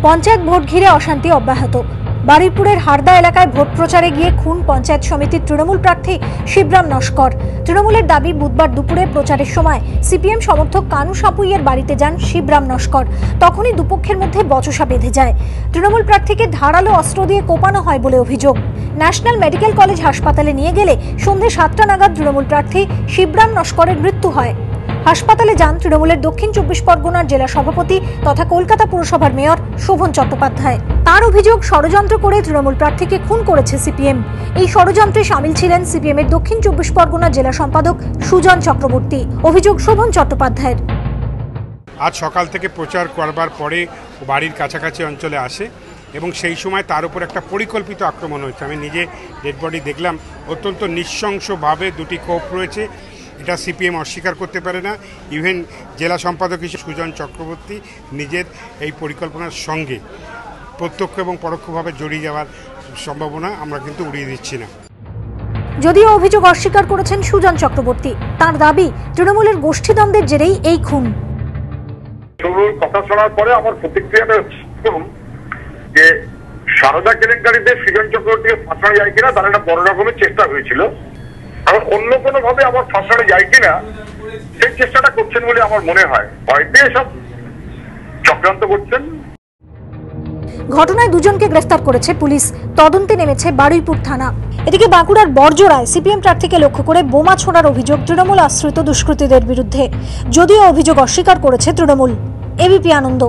Panchayat vote ঘিরে অশান্তি অব্যাহত। বারুইপুরের হারদা এলাকায় ভোট প্রচারে গিয়ে খুন পঞ্চায়েত সমিতির তৃণমূল প্রার্থী শিবরাম নস্কর। তৃণমূলের দাবি, বুধবার দুপুরে প্রচারের সময় সিপিএম সমর্থক কানু সাপুইয়ের বাড়িতে যান শিবরাম নস্কর। তখনই দুপক্ষের মধ্যে বচসা বেঁধে যায়। তৃণমূল প্রার্থীকে ধারালো অস্ত্র দিয়ে কোপানো হয় বলে অভিযোগ। ন্যাশনাল মেডিকেল কলেজ হাসপাতালে নিয়ে গেলে সন্ধ্যে 7টা নাগাদ তৃণমূল প্রার্থী শিবরাম নস্করের মৃত্যু হয়। হাসপাতালে যান তৃণমূলের দক্ষিণ 24 পরগনার জেলা সভাপতি তথা কলকাতা পুরসভার মেয়র শোভন চট্টোপাধ্যায়। তার অভিযোগ, ষড়যন্ত্র করে তৃণমূল প্রার্থীকে খুন করেছে সিপিএম। এই ষড়যন্ত্রে সামিল ছিলেন সিপিএম এর দক্ষিণ 24 পরগনা জেলা সম্পাদক সুজন চক্রবর্তী। অভিযোগ শোভন চট্টোপাধ্যায়ের। আজ সকাল থেকে প্রচার করবার পরে বাড়ির কাছাকাছি অঞ্চলে আসে এবং সেই সময় তার উপর একটা পরিকল্পিত আক্রমণ হয়েছে। আমি নিজে ডেড বডি দেখলাম। অত্যন্ত নৃশংসভাবে দুটি কোপ রয়েছে। এটা সিপিএম অস্বীকার করতে পারে না। ইভেন জেলা সম্পাদক হিসেবে সুজন চক্রবর্তী নিজের এই পরিকল্পনার সঙ্গে প্রত্যক্ষ এবং পরোক্ষভাবে জড়িয়ে যাওয়ার সম্ভাবনা আমরা কিন্তু উড়িয়ে দিচ্ছি না। যদিও অভিযোগ অস্বীকার করেছেন সুজন চক্রবর্তী। তার দাবি, তৃণমূলের গোষ্ঠীদ্বন্দ্বের জেরেই এই খুন। কথা শোনার পরে আমার প্রতিক্রিয়াটা যে সারদা কেলেঙ্কারিতে সুজন চক্রবর্তীকে ফাঁসানো যায় কিনা তার একটা বড় রকমের চেষ্টা হয়েছিল। আর অন্য কোনো ভাবে আমার ফাঁসানো যায় কিনা সেই চেষ্টাটা করছেন বলে আমার মনে হয়। হয়তো এসব চক্রান্ত করছেন। ঘটনায় দুজনকে গ্রেফতার করেছে পুলিশ। তদন্তে নেমেছে বারুইপুর থানা। এদিকে বাঁকুড়ার বর্জরায় সিপিএম প্রার্থীকে লক্ষ্য করে বোমা ছোড়ার অভিযোগ তৃণমূল আশ্রিত দুষ্কৃতীদের বিরুদ্ধে। যদিও অভিযোগ অস্বীকার করেছে তৃণমূল। এবিপি আনন্দ।